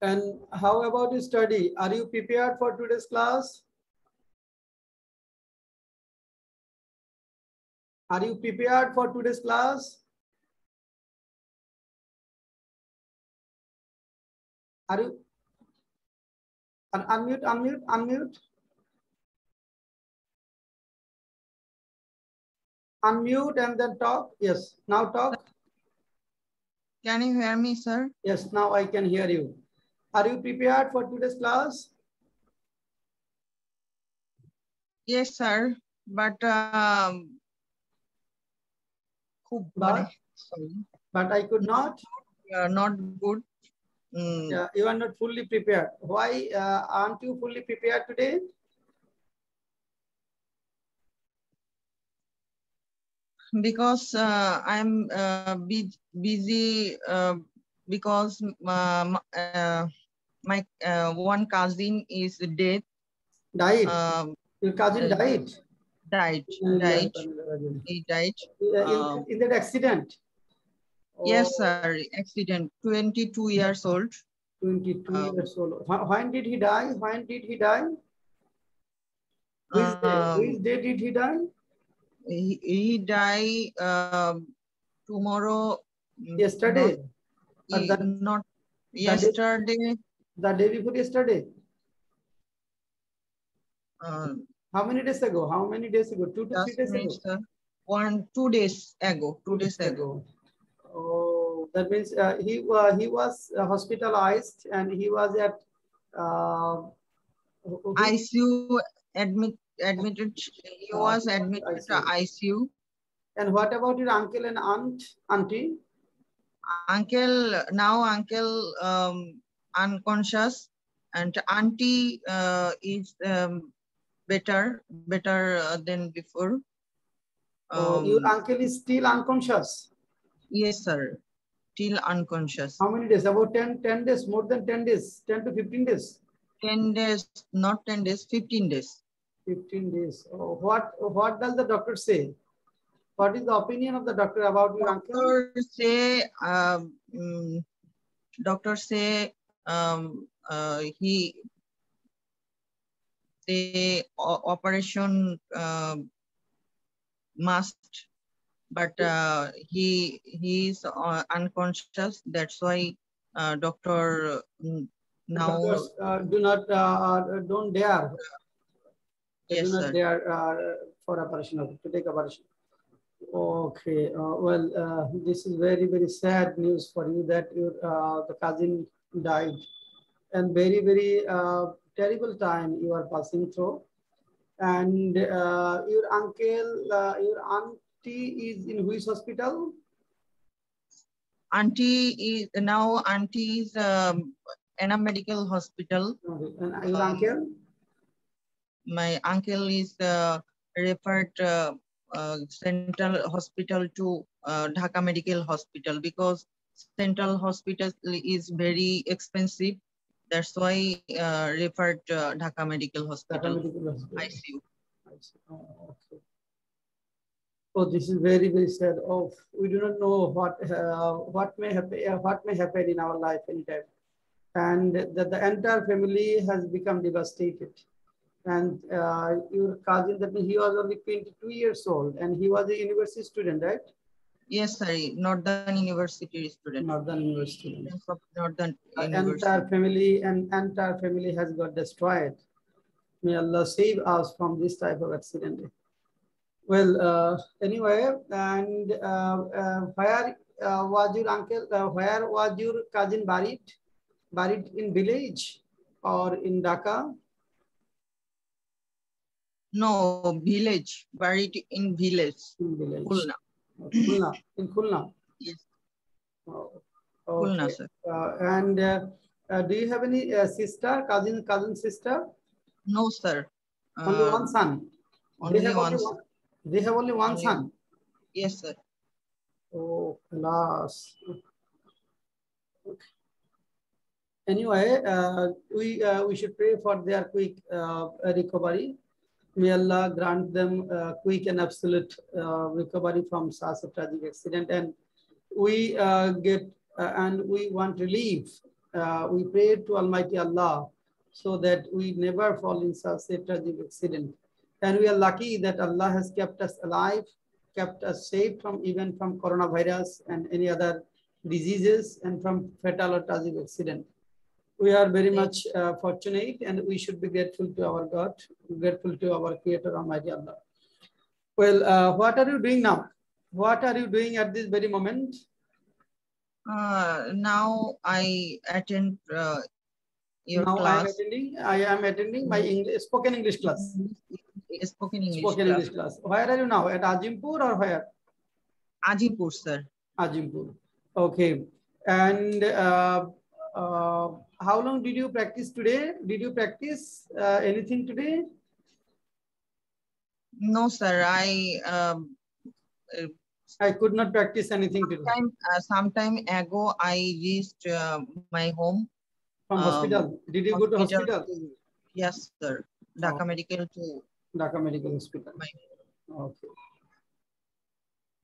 And how about your study? Are you prepared for today's class? Are you prepared for today's class? Are you unmute? Unmute and then talk. Yes, now talk. Can you hear me, sir? Yes, now I can hear you. Are you prepared for today's class? Yes, sir. But but I could not. Not good. Yeah, you are not fully prepared. Why aren't you fully prepared today? Because I'm busy because my one cousin is dead. Died. Your cousin died. Died. He died. In that accident. Yes, sir. Accident. 22 years old. 22 years old. When did he die? When did he die? Which day? Which day did he die? He died tomorrow. Yesterday. Not yesterday. The day before yesterday. How many days ago? How many days ago? 2 to 3 days ago. Sir. 2 days ago. 2 days ago. Oh, that means he was hospitalized and he was at ICU admitted. He was admitted to ICU. And what about your uncle and auntie? Uncle unconscious, and auntie is better than before. Your uncle is still unconscious? Yes, sir. Still unconscious. How many days? About 10 days, more than 10 days, 10 to 15 days? 10 days, not 10 days, 15 days. 15 days. What does the doctor say? What is the opinion of the doctor about your uncle? Doctor say the operation must, but he is unconscious. That's why doctor now doctors don't dare. They do not dare for operation to take operation. Okay, well, this is very, very sad news for you that your the cousin died, and very, very terrible time you are passing through. And your uncle, your auntie is in which hospital? Auntie is in a medical hospital. Okay. And your uncle? My uncle is referred central hospital to Dhaka Medical Hospital, because central hospital is very expensive. That's why referred Dhaka Medical Hospital. ICU. Okay. Oh, this is very, very sad. Oh, we do not know what may happen in our life anytime, and the entire family has become devastated. And your cousin, that means he was only 22 years old, and he was a university student, right? Yes, sir. Northern University student. Northern University. Northern University. Entire family has got destroyed. May Allah save us from this type of accident. Well, anyway, and where was your uncle? Where was your cousin buried? Buried in village or in Dhaka? No, village. Buried in village. In village. Khulna. Khulna. In Khulna. Yes. Oh, okay. Khulna, sir. And do you have any cousin sister? No, sir. Only one son. Only one son. They have only one son. Yes, sir. Oh, alas. Okay. Anyway, we should pray for their quick recovery. May Allah grant them quick and absolute recovery from such a tragic accident. And we we want relief we pray to Almighty Allah so that we never fall in such a tragic accident. And we are lucky that Allah has kept us alive, kept us safe from even from coronavirus and any other diseases and from fatal or tragic accident. We are very much fortunate, and we should be grateful to our God, grateful to our Creator, Almighty Allah. Well, what are you doing now? What are you doing at this very moment? Now I attend your class. I am attending my spoken English class. Spoken English class. Where are you now? At Ajimpur or where? Ajimpur, sir. Ajimpur. Okay. And how long did you practice today? Did you practice anything today? No, sir. I could not practice anything today. Sometime ago, I reached my home. From hospital? Did you go to hospital? Yes, sir. Dhaka Medical to Dhaka Medical Hospital. Okay.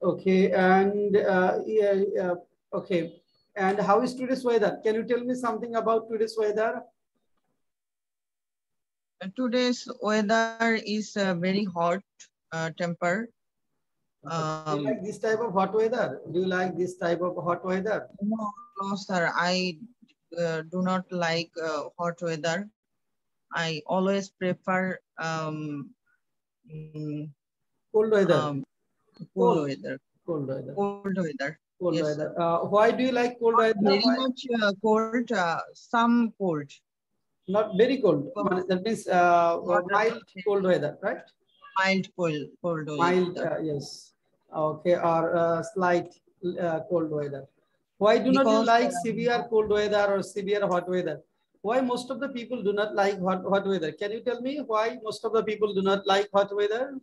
Okay, and okay. And how is today's weather? Can you tell me something about today's weather? Today's weather is very hot temper. Do you like this type of hot weather? Do you like this type of hot weather? No, sir. I do not like hot weather. I always prefer cold weather. Cold weather. Cold weather. Cold weather. Cold yes, weather. Why do you like cold weather? Very much cold. Some cold. Not very cold. That means mild cold weather, right? Mild cold weather. Mild, yes. Okay, or slight cold weather. Why do not you like severe cold weather or severe hot weather? Why most of the people do not like hot weather? Can you tell me why most of the people do not like hot weather?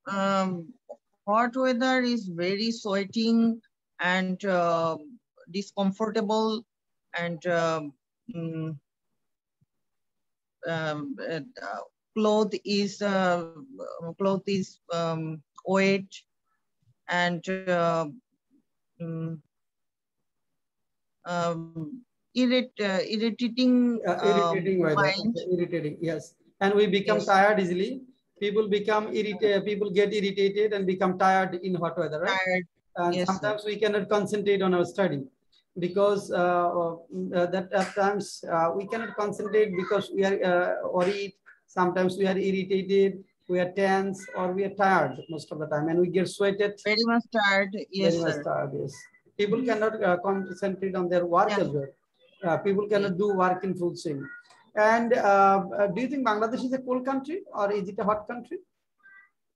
Hot weather is very sweating and discomfortable, and cloth is wet and irritating weather. Irritating, yes. And we become tired easily. People become irritated. People get irritated and become tired in hot weather, right? Tired. And yes, sometimes we cannot concentrate on our study because that at times we cannot concentrate because we are worried. Sometimes we are irritated, we are tense, or we are tired most of the time, and we get sweated. Very much tired. Yes, very much tired. Yes. People cannot concentrate on their work as well. People cannot do work in full swing. And do you think Bangladesh is a cold country or is it a hot country?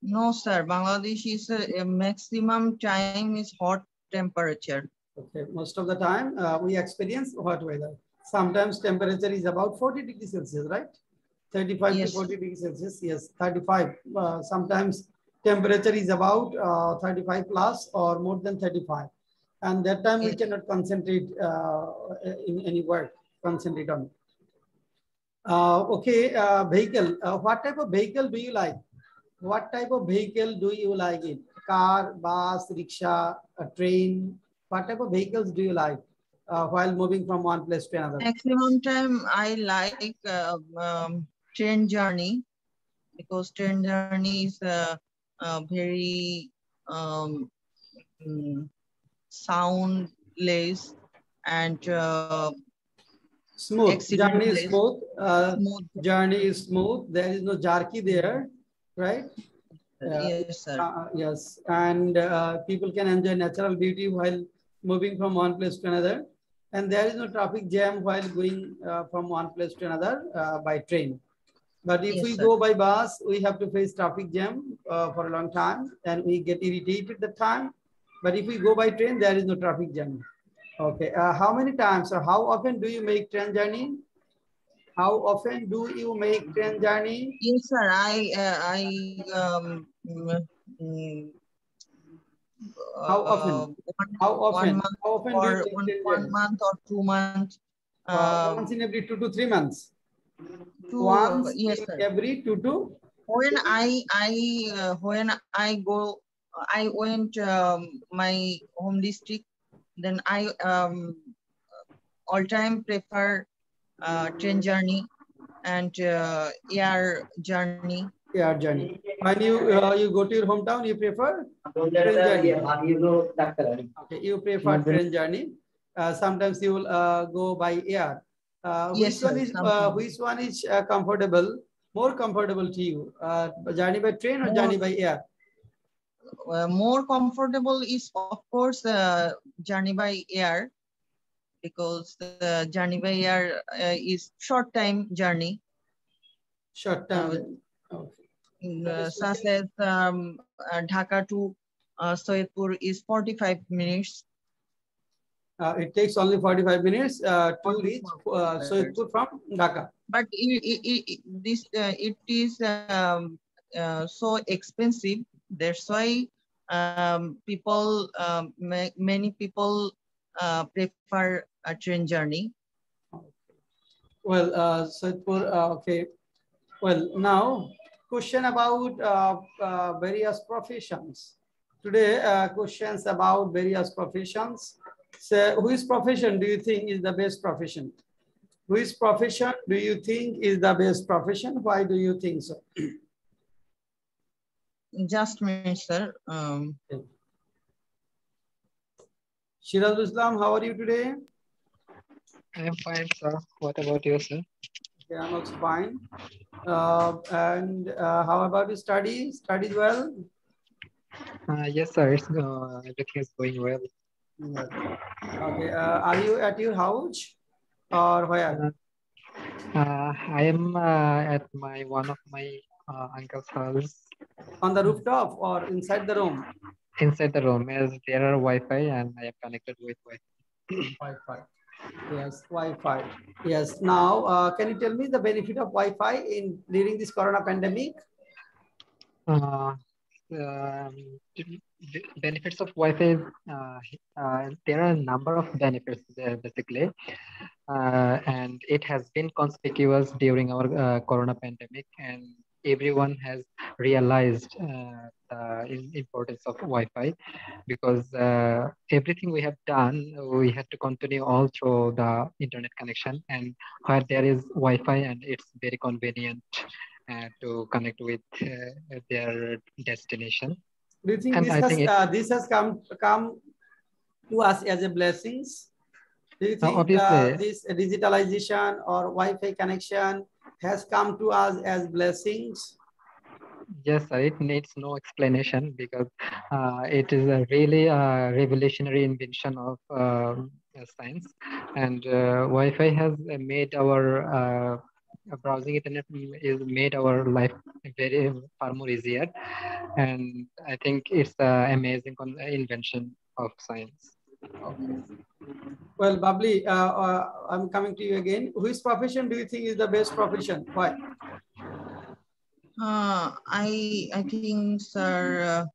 No, sir. Bangladesh is a maximum time is hot temperature. Okay, most of the time we experience hot weather. Sometimes temperature is about 40 degrees Celsius, right? 35 to 40 degrees Celsius. Yes, 35. Sometimes temperature is about 35 plus or more than 35. And that time we cannot concentrate in any work, concentrate on. Okay, vehicle. What type of vehicle do you like? What type of vehicle do you like it? Car, bus, rickshaw, a train? What type of vehicles do you like while moving from one place to another? Maximum time I like train journey, because train journey is very soundless and smooth. Journey is smooth. Journey is smooth. There is no jerky there, right? Yes, sir. Yes, and people can enjoy natural beauty while moving from one place to another, and there is no traffic jam while going from one place to another by train. But if we go by bus, we have to face traffic jam for a long time, and we get irritated at the time. But if we go by train, there is no traffic jam. Okay. How many times or how often do you make train journey? How often do you make train journey? Yes, sir. How often? How often? How often do you make one month or 2 months? Once in every 2 to 3 months. Once in every 2 to. When I go, I went my home district. Then I all time prefer train journey and air journey. Air journey. When you go to your hometown, you prefer train journey. Okay, you prefer train journey. Sometimes you will go by air. Yes, Which one is comfortable, more comfortable to you? Journey by train or journey by air? More comfortable is of course journey by air, because the journey by air is short time journey. Short time. Okay. Such as Dhaka to Soyedpur is 45 minutes. It takes only 45 minutes to reach Soyedpur from Dhaka. But it is so expensive. That's why people, many people prefer a train journey. Well, Soyedpur, okay. Well, now question about various professions. Today, questions about various professions. So, which profession do you think is the best profession? Which profession do you think is the best profession? Why do you think so? Just a minute, sir. Shirazul Islam, how are you today? I am fine, sir. What about you, sir? Okay, I'm also fine. How about your studies? Studies well? Yes, sir. Everything is going well. Okay. Are you at your house or where? I am at one of my uncle's house. On the rooftop or inside the room? Inside the room, as there are Wi-Fi and I am connected with Wi-Fi. Wi-Fi. Yes, Wi-Fi. Yes. Now, can you tell me the benefit of Wi-Fi during this Corona pandemic? Benefits of Wi-Fi. There are a number of benefits there, basically, and it has been conspicuous during our Corona pandemic, and everyone has realized the importance of Wi-Fi, because everything we have done, we have to continue all through the internet connection, and where there is Wi-Fi and it's very convenient to connect with their destination. Do you think this has come to us as a blessing? Do you think this digitalization or Wi-Fi connection has come to us as blessings? Yes, sir, it needs no explanation, because it is a really revolutionary invention of science, and Wi-Fi has made our browsing internet is made our life far more easier, and I think it's an amazing invention of science. Okay. Well, Babli, I'm coming to you again. Which profession do you think is the best profession? Why? I think, sir,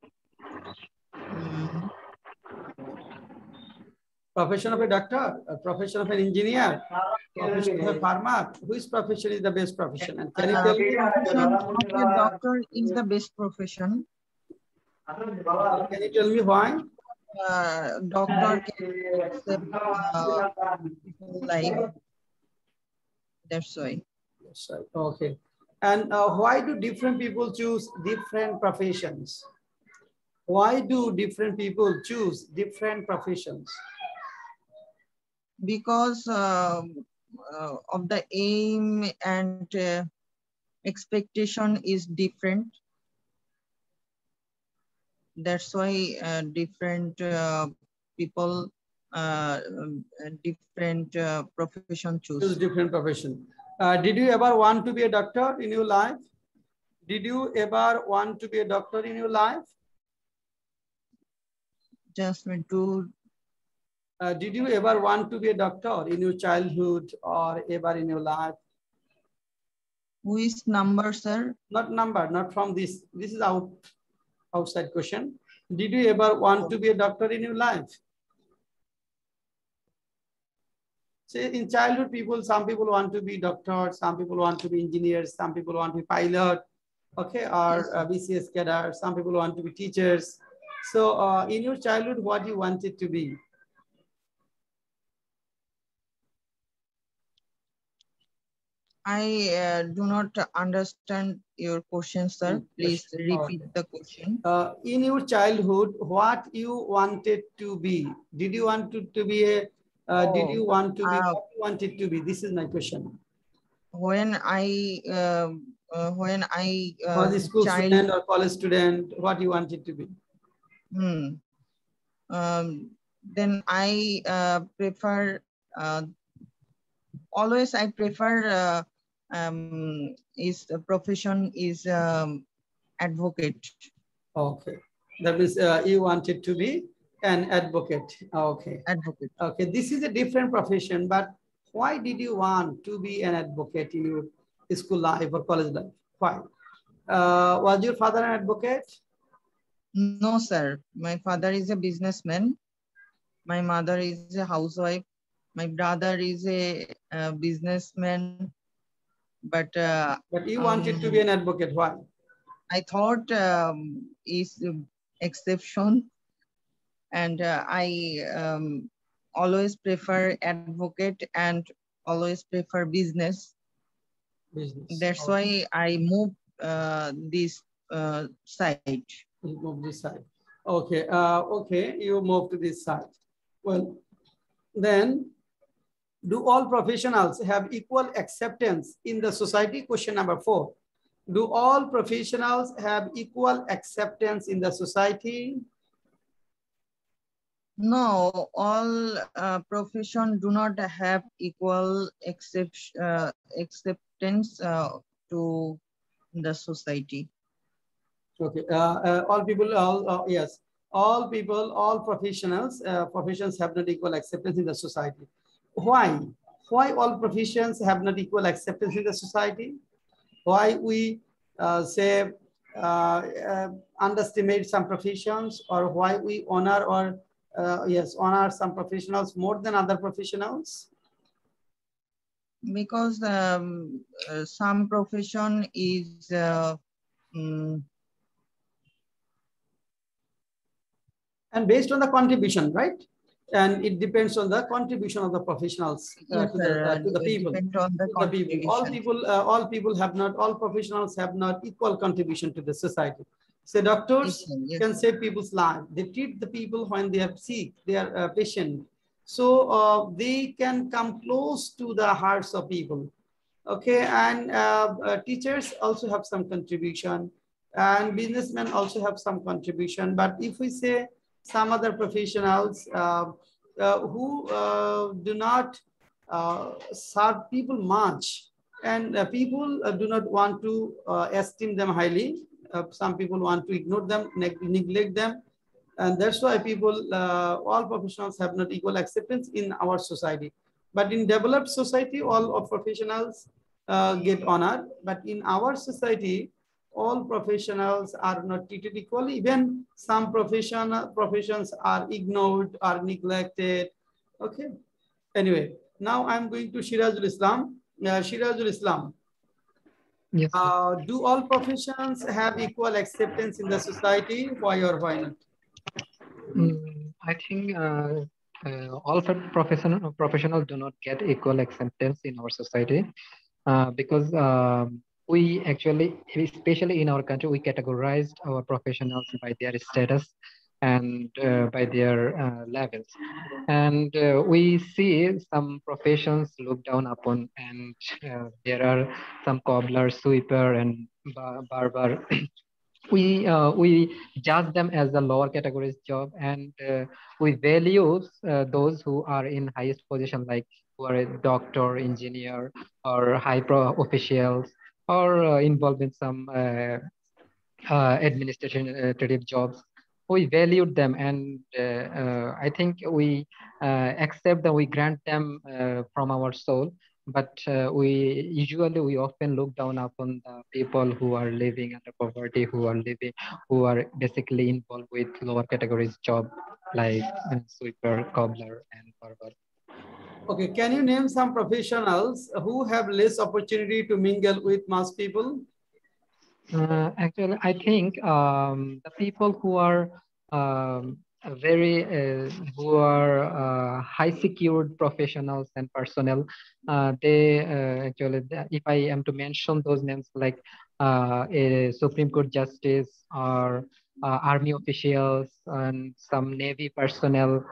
profession of a doctor, a profession of an engineer, profession of a farmer. Which profession is the best profession? And can you tell me? Profession of a doctor is the best profession. Can you tell me why? Doctor can save people's life. That's why. That's right. Okay. And why do different people choose different professions? Why do different people choose different professions? Because of the aim and expectation is different. That's why different people, different profession choose. Different profession. Did you ever want to be a doctor in your life? Did you ever want to be a doctor in your life? Just to. Did you ever want to be a doctor in your childhood or ever in your life? Which number, sir? Not number, not from this. This is outside question. Did you ever want to be a doctor in your life? Say in childhood, some people want to be doctors, some people want to be engineers, some people want to be pilot, okay, or BCS cadre, some people want to be teachers. So in your childhood, what you wanted to be? I do not understand your question, sir. Please repeat the question. In your childhood, what you wanted to be? Did you want to be a? Did you want to be? What you wanted to be? This is my question. When I Was a school student or college student, what you wanted to be? Then I prefer always I prefer is the profession is advocate. Okay, that means you wanted to be an advocate. Okay, advocate. Okay, this is a different profession, but why did you want to be an advocate in your school life or college life? Why? Was your father an advocate? No, sir. My father is a businessman. My mother is a housewife. My brother is a businessman. But you wanted to be an advocate. Why? I thought is exception, and I always prefer advocate and always prefer business. That's why I moved this side. You moved this side. Okay. Okay. You moved to this side. Well, then, do all professionals have equal acceptance in the society? Question number 4. Do all professionals have equal acceptance in the society? No, all professions do not have equal acceptance to the society. Okay. All people, yes. All people, all professions have not equal acceptance in the society. Why? Why all professions have not equal acceptance in the society? Why we say underestimate some professions, or why we honor or honor some professionals more than other professionals? Because some profession is and based on the contribution, right? And it depends on the contribution of the professionals to the people. All professionals have not equal contribution to the society. So doctors can save people's lives. They treat the people when they are sick, they are patient. So they can come close to the hearts of people. Okay, and teachers also have some contribution, and businessmen also have some contribution. But if we say some other professionals who do not serve people much, and people do not want to esteem them highly. Some people want to ignore them, neglect them. And that's why people, all professionals have not equal acceptance in our society. But in developed society, all of professionals get honored. But in our society, all professionals are not treated equally. Even some professions are ignored or neglected. Okay. Anyway, now I'm going to Shirajul Islam. Shirajul Islam. Yes. Do all professions have equal acceptance in the society? Why or why not? I think all professionals do not get equal acceptance in our society because we actually, especially in our country, we categorized our professionals by their status and by their levels. And we see some professions looked down upon, and there are some cobbler, sweeper, and barber. We judge them as a lower categories job, and we value those who are in highest position, like who are a doctor, engineer, or high pro officials, or involved in some administrative jobs. We valued them, and I think we accept them, we grant them from our soul. But we often look down upon the people who are living under poverty, who are basically involved with lower categories job, like sweeper, cobbler, and barber. Okay, can you name some professionals who have less opportunity to mingle with mass people? Actually, I think the people who are very who are high secured professionals and personnel. They actually, if I am to mention those names like a Supreme Court justice or army officials and some Navy personnel,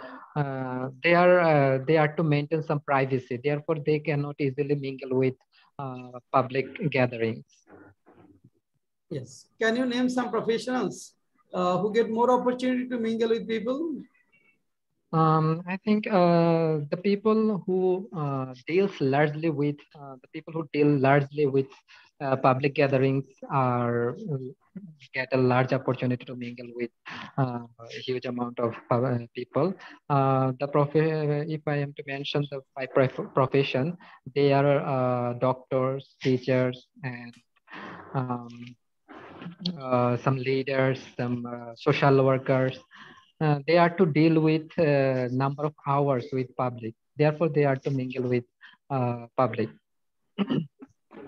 they are to maintain some privacy. Therefore, they cannot easily mingle with public gatherings. Yes. Can you name some professionals who get more opportunity to mingle with people? I think the people who deal largely with public gatherings are get a large opportunity to mingle with a huge amount of people. If I am to mention the five profession, they are doctors, teachers, and um, some leaders, some social workers. They are to deal with number of hours with public. Therefore, they are to mingle with public.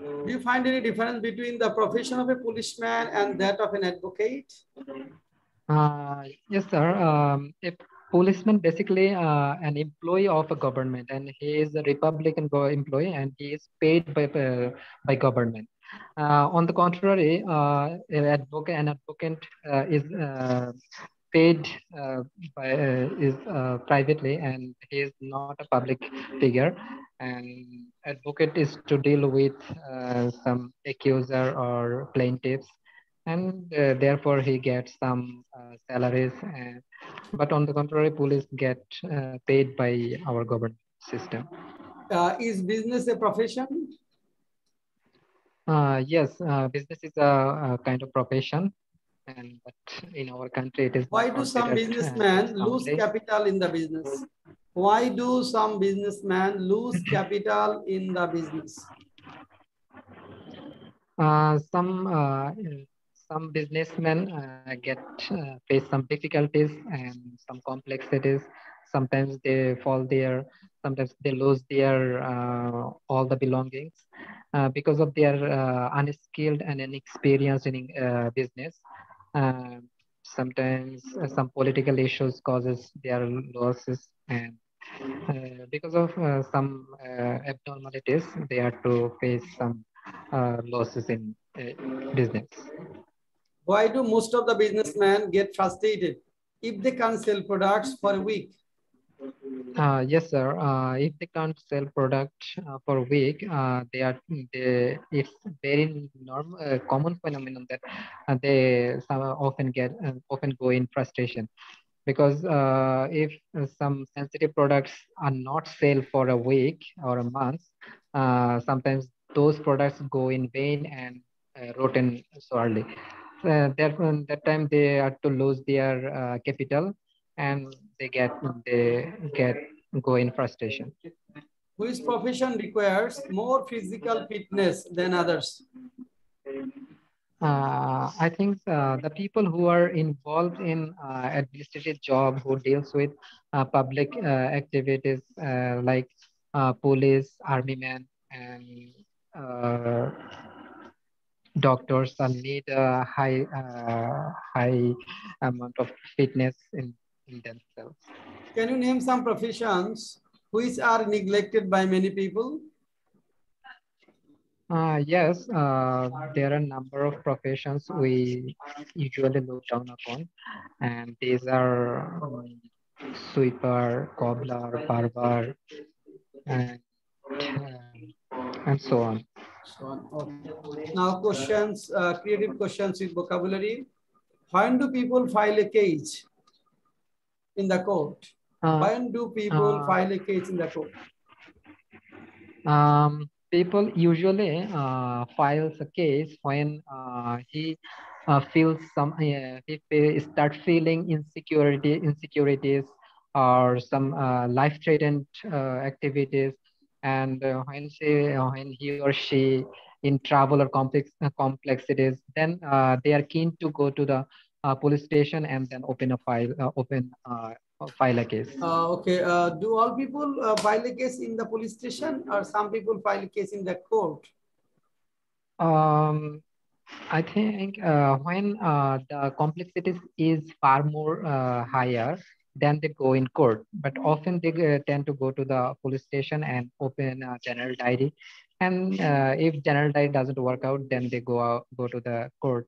Do you find any difference between the profession of a policeman and that of an advocate? Yes, sir. A policeman basically an employee of a government, and he is a Republican employee, and he is paid by government. On the contrary, an advocate is paid is privately, and he is not a public figure. And advocate is to deal with some accuser or plaintiffs, and therefore he gets some salaries. But on the contrary, police get paid by our government system. Is business a profession? Yes, business is a kind of profession, but in our country it is. Why do some businessmen lose capital in the business? Why do some businessmen lose capital in the business? Some businessmen face some difficulties and some complexities. Sometimes they fall there. Sometimes they lose their all the belongings because of their unskilled and inexperienced in business. Sometimes some political issues causes their losses, and because of some abnormalities, they are to face some losses in business. Why do most of the businessmen get frustrated if they can't sell products for a week? Yes, sir. If they can't sell product for a week, it's very normal, common phenomenon that they often go in frustration, because if some sensitive products are not sold for a week or a month, sometimes those products go in vain and rotten so early. That time they are to lose their capital, and they get go in frustration. Which profession requires more physical fitness than others? I think the people who are involved in administrative job, who deals with public activities like police, army men, and doctors, need a high amount of fitness in themselves. Can you name some professions which are neglected by many people? Yes, there are a number of professions we usually look down upon, and these are sweeper, cobbler, barber, and so on. Okay. Now questions, creative questions with vocabulary. When do people file a case in the court? When do people file a case in the court? People usually files a case when he feels he start feeling insecurities or some life-threatened activities, and when he or she in trouble or complexities, then they are keen to go to the police station and then open a case. Okay. Do all people file a case in the police station, or some people file a case in the court? I think when the complexity is far more higher, then they go in court. But often they tend to go to the police station and open a general diary. And if general diary doesn't work out, then they go to the court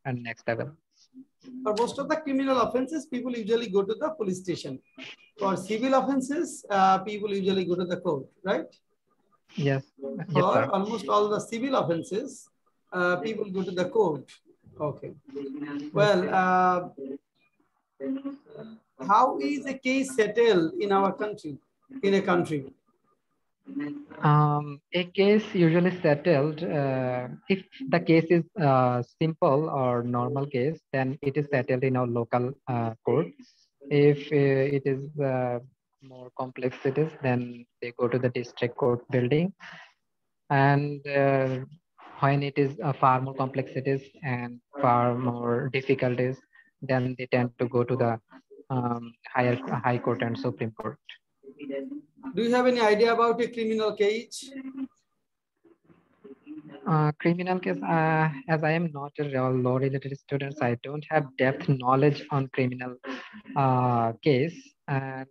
and next level. For most of the criminal offenses, people usually go to the police station. For civil offenses, people usually go to the court, right? Yes. Yes, For sir. almost all the civil offenses, people go to the court. Okay. Well, how is a case settled in our country, in a country? A case usually settled, if the case is simple or normal case, then it is settled in our local court. If it is more complexities, then they go to the district court building. And when it is far more complexities and far more difficulties, then they tend to go to the high court and Supreme Court. Do you have any idea about a criminal case? Criminal case, as I am not a law related student, I don't have depth knowledge on criminal case. And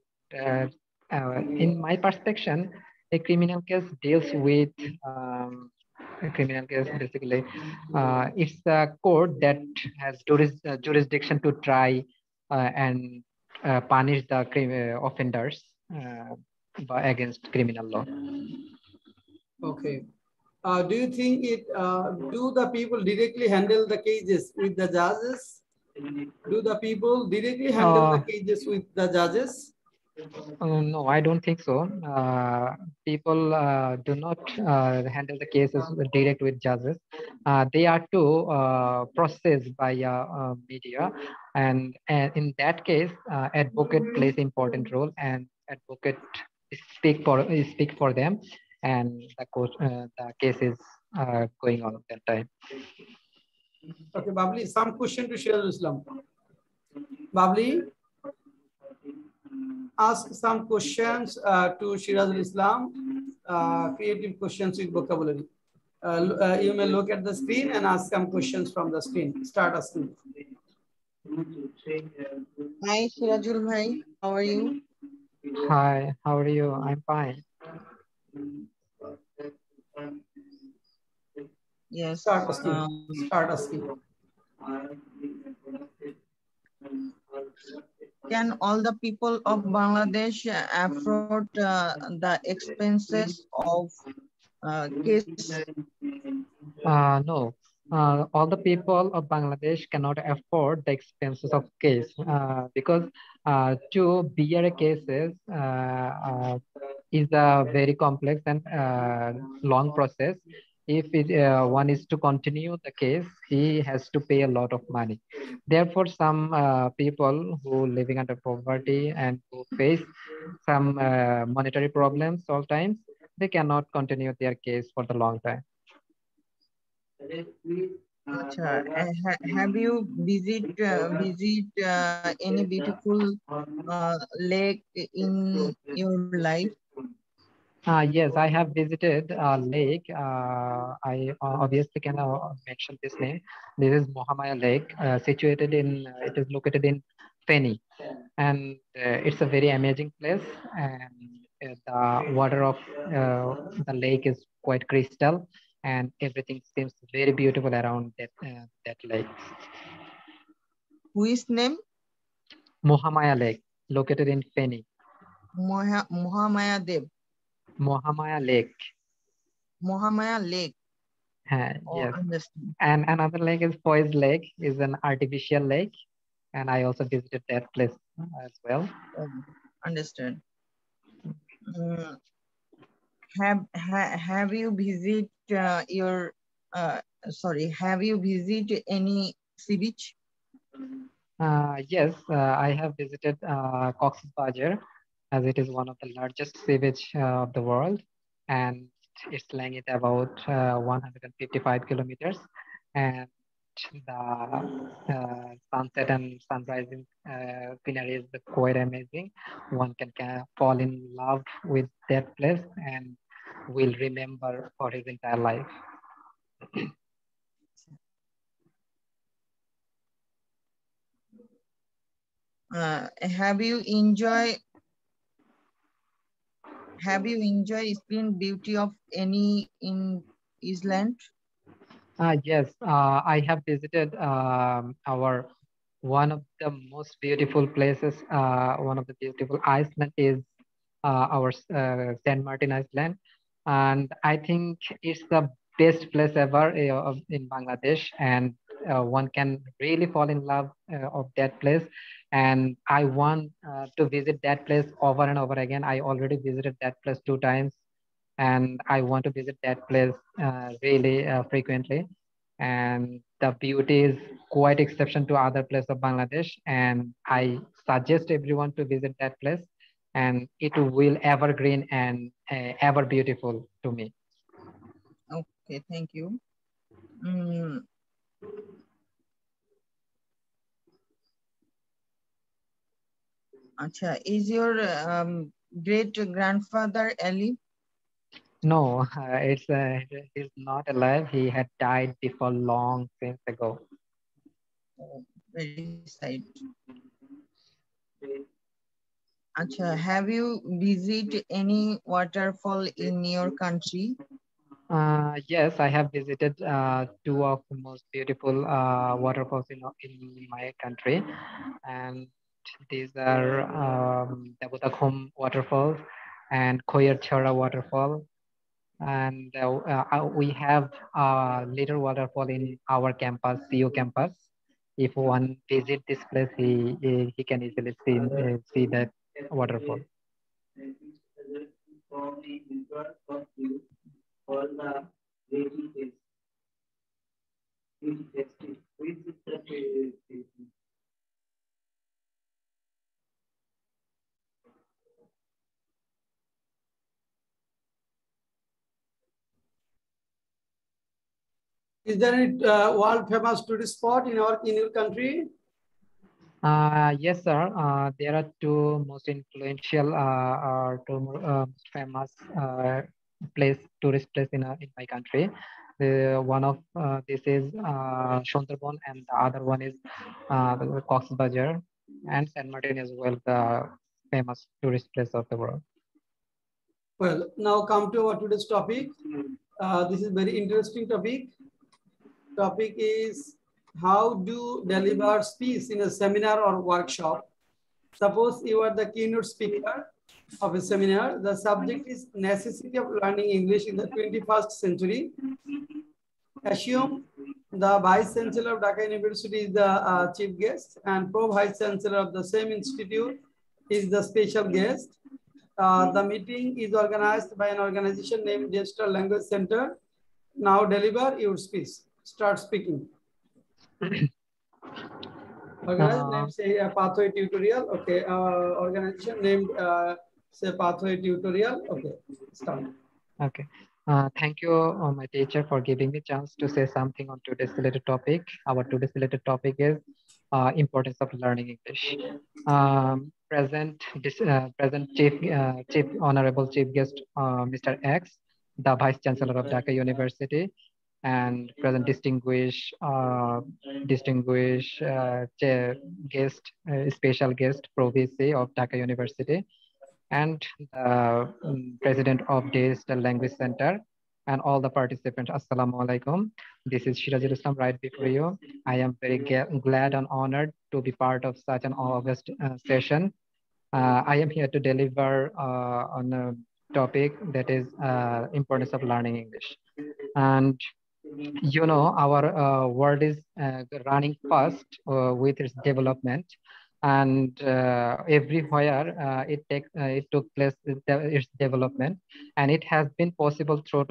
in my perception, a criminal case deals with a criminal case basically. It's the court that has jurisdiction to try and punish the offenders against criminal law. Okay. Do you think do the people directly handle the cases with the judges? Do the people directly handle the cases with the judges? No, I don't think so. People do not handle the cases direct with judges. They are to process by media, and in that case, advocate plays important role, and advocate speak for them, and the case is going on at that time. Okay, Babli, some question to Shirazul Islam. Babli, ask some questions to Shirazul Islam, creative questions with vocabulary. You may look at the screen and ask some questions from the screen. Start asking. Hi, Shirajul bhai. How are you? Hi, how are you? I'm fine. Yes. Start asking. Start asking. Can all the people of Bangladesh afford the expenses of case? No. All the people of Bangladesh cannot afford the expenses of case because to bear cases is a very complex and long process. If one is to continue the case, he has to pay a lot of money. Therefore, some people who living under poverty and who face some monetary problems all times, they cannot continue their case for the long time. Have you visit any beautiful lake in your life? Yes, I have visited a lake. I obviously can mention this name. This is Mohamaya Lake, situated in, it is located in Feni. And it's a very amazing place. And the water of the lake is quite crystal, and everything seems very beautiful around that lake. Whose name? Mohamaya Lake, located in Feni. Mohamaya Dev. Mohamaya Lake. Mohamaya Lake. Yes. And another lake is Poise Lake, is an artificial lake. And I also visited that place as well. Understood. Have you visit have you visited any sea beach? Yes, I have visited Cox's Bazar, as it is one of the largest sea beach of the world, and its length is about 155 kilometers, and the sunset and sunrise scenery is quite amazing. One can fall in love with that place and will remember for his entire life. Have you enjoyed screen beauty of any in Island? Yes, I have visited our one of the most beautiful places. One of the beautiful Iceland is our Saint Martin Island, and I think it's the best place ever in Bangladesh, and one can really fall in love of that place. And I want to visit that place over and over again. I already visited that place 2 times, and I want to visit that place really frequently. And the beauty is quite exception to other places of Bangladesh, and I suggest everyone to visit that place, and it will evergreen and ever beautiful to me. Okay, thank you. Mm. Acha, is your great grandfather alive? No, he's not alive. He had died before long since ago. Oh, very sad. Acha, have you visited any waterfall in your country? Yes, I have visited two of the most beautiful waterfalls in my country, and these are Dabutakhum waterfall and Koyarchara waterfall, and we have a little waterfall in our campus, CU campus. If one visit this place, he can easily see that waterfall. Is there any world famous tourist spot in your country? Yes, sir. There are two most influential or two most famous tourist place in my country. One of this is Sundarban, and the other one is the Cox's Bazar, and San Martin as well, the famous tourist place of the world. Well, now come to our today's topic. This is very interesting topic. Topic is how to deliver speech in a seminar or workshop. Suppose you are the keynote speaker of a seminar. The subject is necessity of learning English in the 21st century. Assume the Vice Chancellor of Dhaka University is the chief guest, and Pro Vice Chancellor of the same institute is the special guest. The meeting is organized by an organization named Digital Language Center. Now deliver your speech. Start speaking. Organization name say Pathway Tutorial. Okay. Organization named say Pathway Tutorial. Okay. Start. Okay. Thank you, my teacher, for giving me chance to say something on today's related topic. Our today's related topic is importance of learning English. Present Chief Honorable Chief Guest, Mr. X, the Vice Chancellor of Dhaka University, and present special guest, Pro VC of Dhaka University, and the president of Digital Language Center, and all the participants. Assalamu alaikum. This is Shirajul Islam right before you. I am very glad and honored to be part of such an August session. I am here to deliver on a topic that is importance of learning English. And you know, our world is running fast with its development, and everywhere it took place its development, and it has been possible through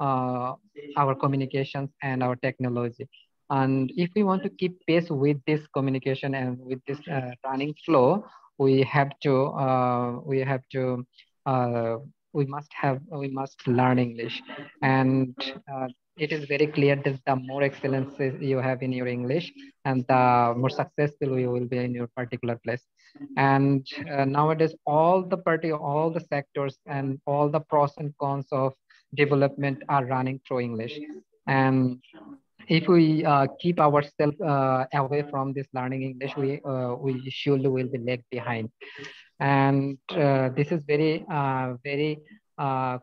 our communications and our technology. And if we want to keep pace with this communication and with this running flow, we have to uh, we must learn English. And it is very clear that the more excellence you have in your English, and the more successful you will be in your particular place. And nowadays, all the sectors and all the pros and cons of development are running through English. And if we keep ourselves away from this learning English, we surely will be left behind. And this is very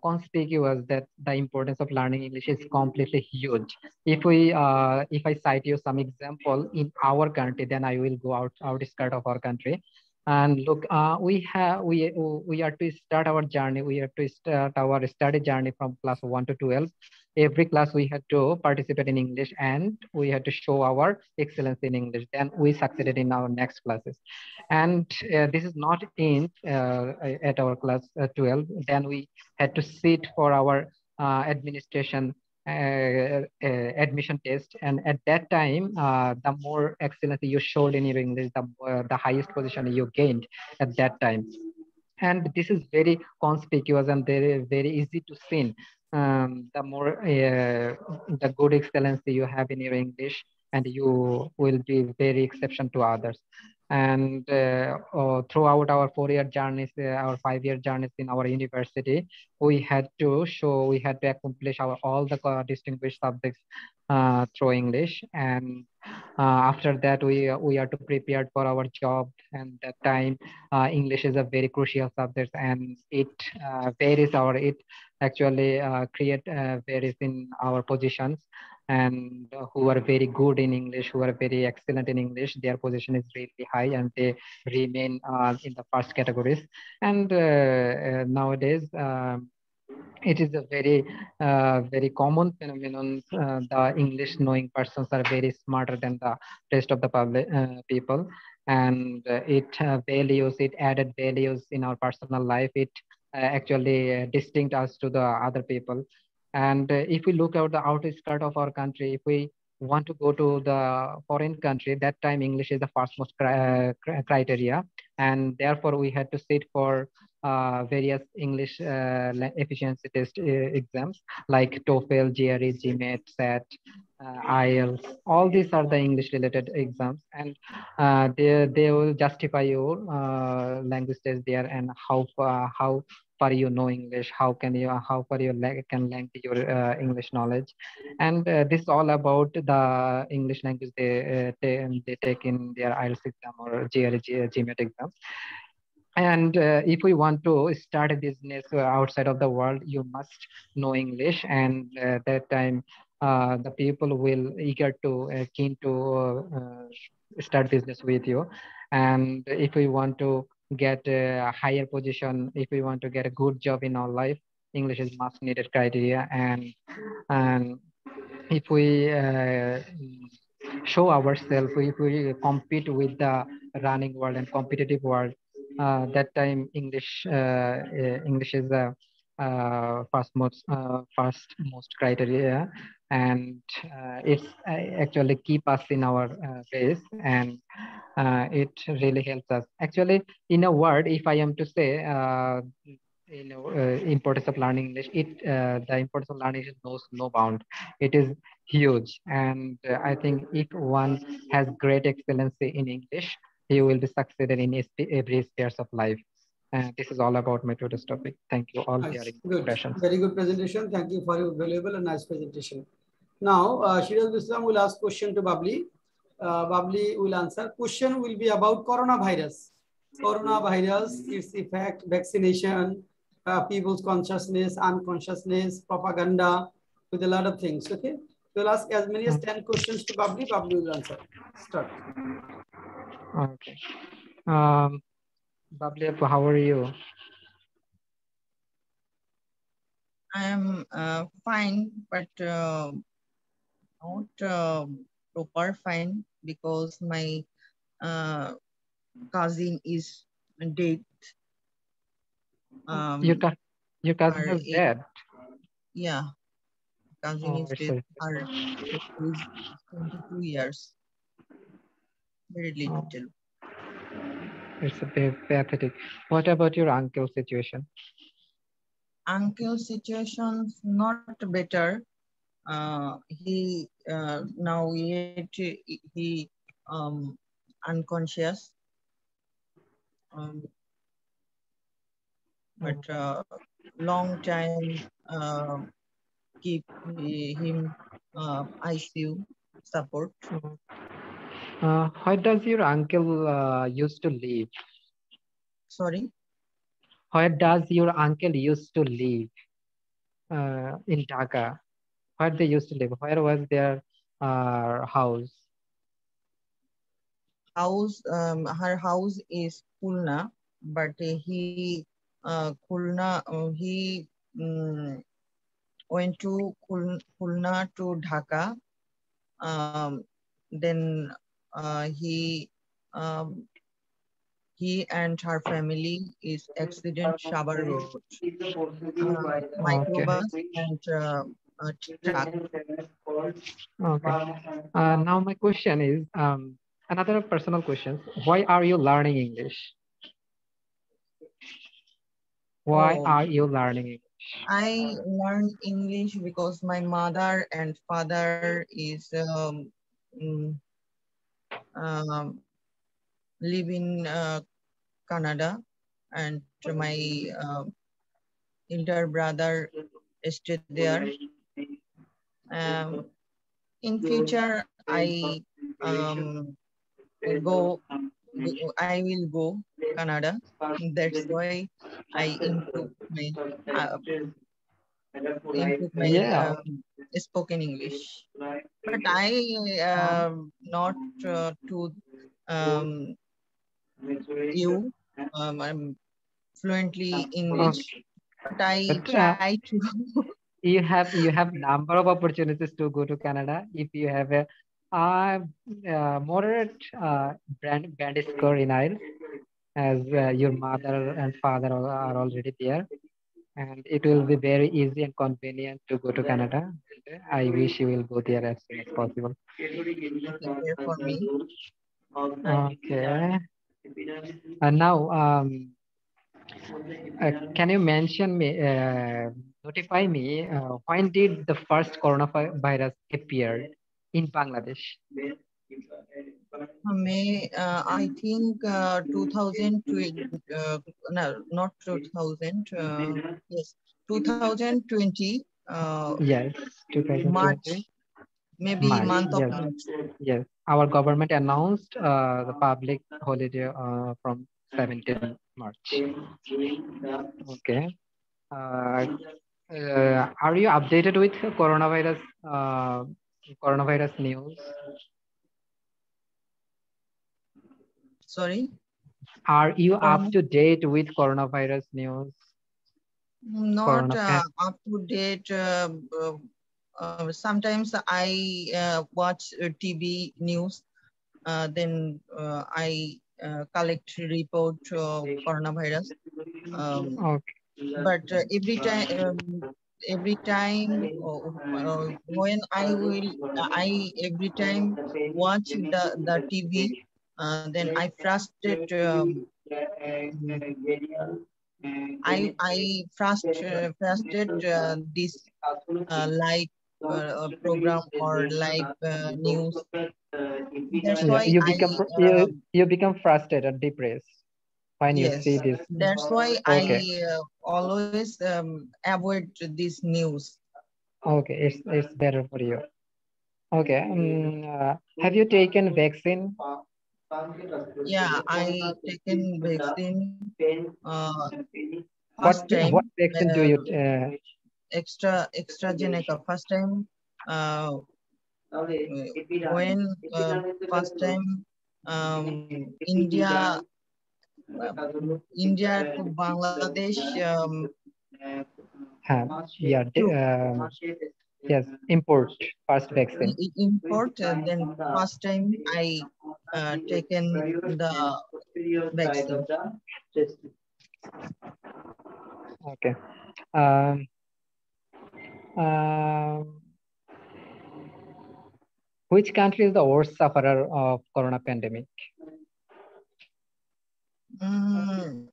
conspicuous that the importance of learning English is completely huge. If I cite you some example in our country, then I will go outskirt of our country. And look, we are to start our journey. We are to start our study journey from class 1 to 12. Every class we had to participate in English, and we had to show our excellence in English. Then we succeeded in our next classes. And this is not in at our class 12. Then we had to sit for our administration admission test, and at that time the more excellence you showed in your English, the highest position you gained at that time. And this is very conspicuous and very easy to see. The more the good excellence you have in your English, and you will be very exception to others. And throughout our 4-year journeys, our 5-year journeys in our university, we had to accomplish our all the distinguished subjects through English. And after that, we are to prepared for our job. And that time, English is a very crucial subject, and it it actually create varies in our positions. And who are very good in English, who are very excellent in English, their position is really high, and they remain in the first categories. And nowadays, it is a very common phenomenon. The English knowing persons are very smarter than the rest of the public people, and it added values in our personal life. It actually distinct us to the other people. And if we look at the outskirt of our country, if we want to go to the foreign country, that time English is the first most criteria, and therefore we had to sit for various English efficiency test exams like TOEFL, GRE, GMAT, SAT, IELTS. All these are the English related exams, and they will justify your language test there, and how far you know English, how far you can lengthen your English knowledge. And this is all about the English language they take in their IELTS exam or GRE, GMAT exams. And if we want to start a business outside of the world, you must know English. And that time, the people will eager to keen to start business with you. And if we want to get a higher position, if we want to get a good job in our life, English is must needed criteria. And if we show ourselves, if we compete with the running world and competitive world, that time English is the first most criteria. And it's actually keep us in our base. And it really helps us. Actually, in a word, if I am to say, importance of learning English, the importance of learning English knows no bound. It is huge. And I think if one has great excellency in English, he will be succeeded in every spheres of life. This is all about my today's topic. Thank you all for your questions. Very good presentation. Thank you for your valuable and nice presentation. Now, Shiraz Islam will ask question to Babli. Babli will answer. Question will be about coronavirus. Coronavirus, its effect, vaccination, people's consciousness, unconsciousness, propaganda, with a lot of things. Okay. We'll ask as many as 10 questions to Babli. Babli will answer. Start. Okay. Babli, how are you? I am fine, but not proper fine, because my cousin is dead. Your cousin is dead? Yeah, cousin is dead. Her is 22 years. Very little. It's a bit pathetic. What about your uncle's situation? Uncle's situation not better. He now he unconscious. But long time keep him ICU support. Where does your uncle used to live? Sorry? Where does your uncle used to live in Dhaka? Where they used to live? Where was their house? Her house is Khulna, but he went to Khulna to Dhaka. Then he and her family is accident Shabar Road, microbus and truck. Okay. Now my question is another personal question. Why are you learning English? Why are you learning English? I learned English because my mother and father is live in Canada, and my elder brother stayed there. In future, I will go Canada. That's why I uh, improve my Yeah. spoken English. But I not to um, you. I'm fluently English, Okay. but I But try to. you have number of opportunities to go to Canada if you have a moderate band score in IELTS, as your mother and father are already there, and it will be very easy and convenient to go to Canada. I wish you will go there as soon as possible. Prepare for me. Okay. And now, can you mention me, notify me, when did the first coronavirus appear in Bangladesh? I think 2020, no, not 2000, yes, 2020, Yes, March, 2020. maybe March. month of Yes, March. yes. Our government announced the public holiday from 17 March. Okay. Uh, are you updated with coronavirus news? Sorry? Are you up Corona? to date with coronavirus news? Not Corona pan- up to date. Sometimes I watch TV news, then I collect report coronavirus. Okay. But every time when I every time watch the TV, then I frustrate. Mm, I frustrate this live program or live news. That's Yeah, why you become frustrated, depressed when you see yes. this. That's why Okay. I always avoid this news. Okay, it's better for you. Okay. Have you taken vaccine? Yeah, I taken vaccine What first time, what vaccine do you? AstraZeneca first time. Uh, when first time uh, India to Bangladesh Yeah. to Yes. Import first vaccine. import. Then first time I taken the vaccine. Okay. Um, um, which country is the worst sufferer of corona pandemic? Mm,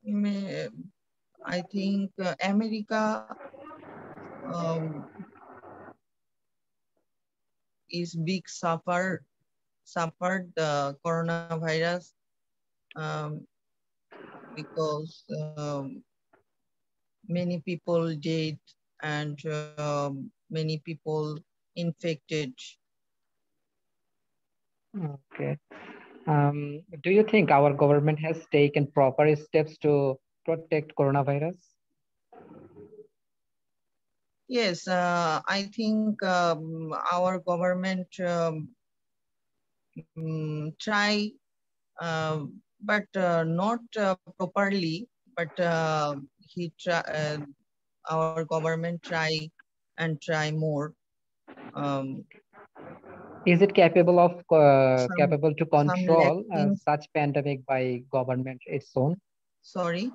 may- I think America is big suffered the coronavirus um, because many people died and many people infected. Okay. Do you think our government has taken proper steps to protect coronavirus? Yes, I think our government try, but not properly, but our government try and try more. Is it capable of Some to control lacking. such pandemic by government its own? Sorry.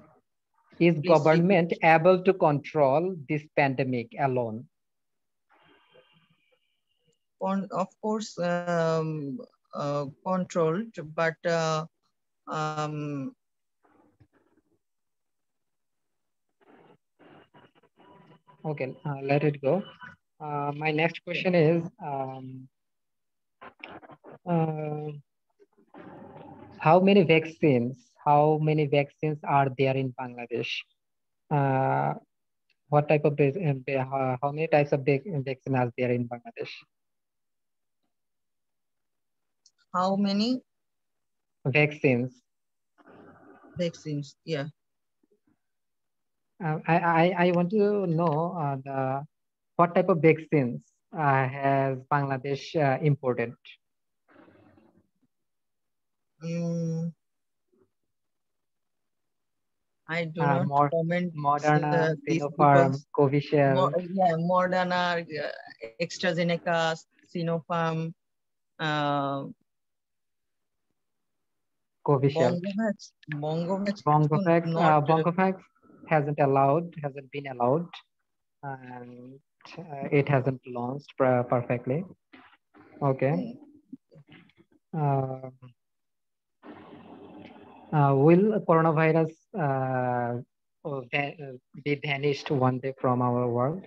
Is Please government repeat. able to control this pandemic alone? Of course, controlled, but okay, let it go. My next question is, how many vaccines are there in Bangladesh? What type of how many types of vaccine are there in Bangladesh? how many Vaccines. vaccines? Yeah. I want to know what type of vaccines has Bangladesh imported? I do not comment Moderna, this Sinopharm, because Covishield. Moderna, AstraZeneca, Sinopharm, Covishield. Bongovax Bongovax hasn't been allowed, and it hasn't launched perfectly. Okay. Will coronavirus be vanished one day from our world?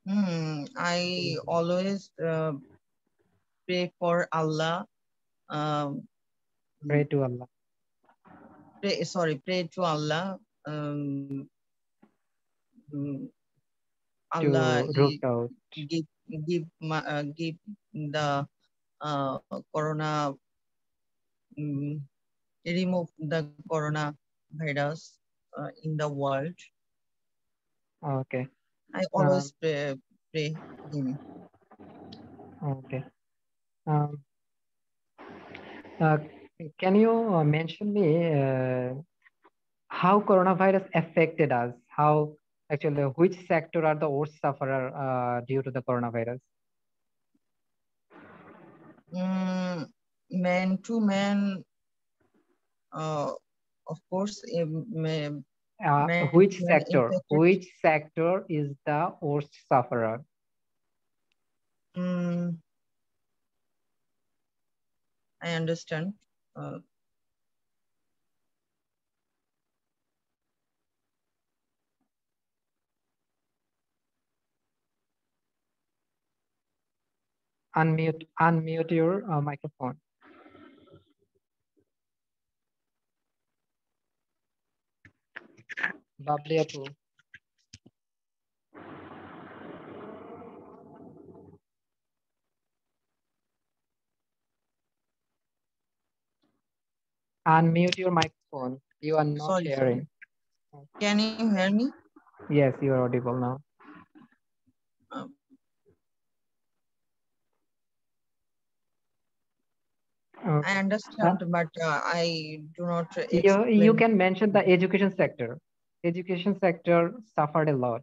I always pray for Allah. Pray to Allah. Pray to Allah. Allah give the corona, remove the corona virus in the world. Okay. I always pray him. Okay. Can you mention me how coronavirus affected us? How actually, which sector are the worst sufferer due to the coronavirus? Man to man, of course. Which sector is the worst sufferer? I understand. Unmute your microphone. Babli Apu. Unmute your microphone. You are not hearing. Can you hear me? Yes, you are audible now. I understand, but I do not explain. You can mention the education sector. Education sector suffered a lot,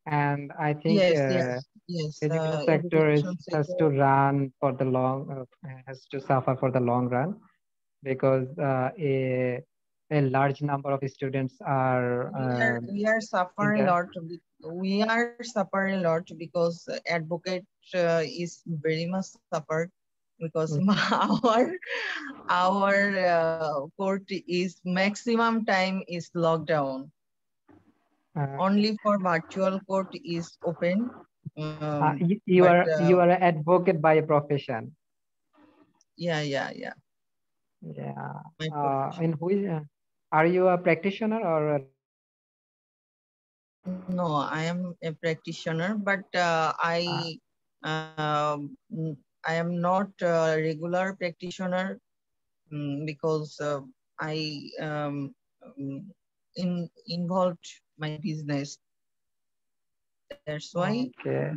and I think education sector has to run for the has to suffer for the long run, because a large number of students are. We are suffering a lot. We are suffering a lot because advocate is very much suffered, because our court is maximum time is lockdown. Only for virtual court is open. You are an advocate by profession. Yeah. In which are you a practitioner or No, I am a practitioner, but I am not a regular practitioner because I involved my business. That's why Okay.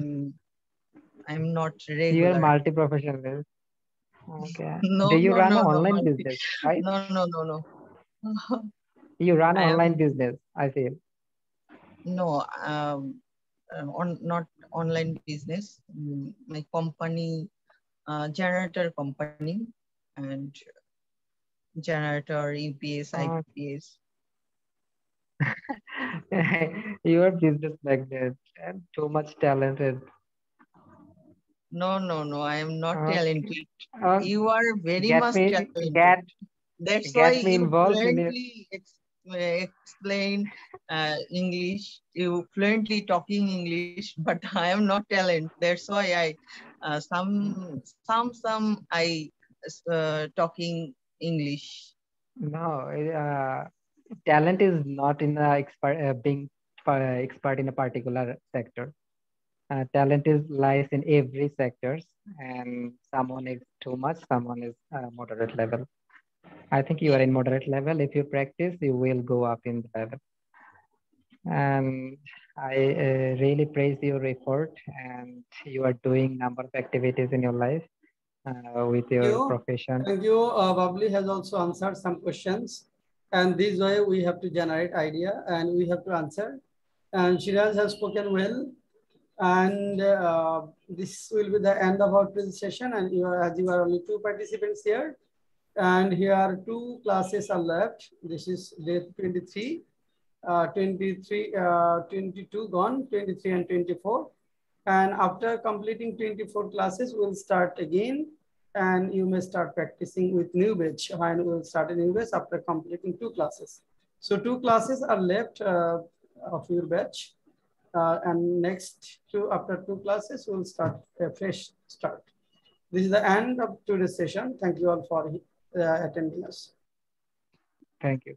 I'm not You are regular. multi-professional. Okay. No, Do you no, run no, an no, online business, right? no, no, no, no. You run an I online am business, I feel. no not online business. My company, generator company, and generator, UPS, Uh, IPS. you are business magnet and too much talented. No, no, no. I am not Okay. talented. Uh, You are very get much me talented. get That's why get me you involved in it. fluently explain English. You fluently talking English, but I am not talent. That's why I some I talking English. No, talent is not in being expert in a particular sector. Talent is lies in every sectors, and someone is too much, someone is moderate level. I think you are Yeah. in moderate level. If you practice, you will go up in the level. And I really praise your effort, and you are doing number of activities in your life with your You. profession. Thank you. Babli has also answered some questions. And this way we have to generate idea and we have to answer. And Shiraz has spoken well. And this will be the end of our presentation. And as you are only 2 participants here. And here 2 classes are left. This is day 23. 22 gone, 23 and 24. And after completing 24 classes, we'll start again. And you may start practicing with new batch. And we'll start a new batch after completing 2 classes. So 2 classes are left of your batch. And next after 2 classes, we'll start a fresh start. This is the end of today's session. Thank you all for attending us. Thank you.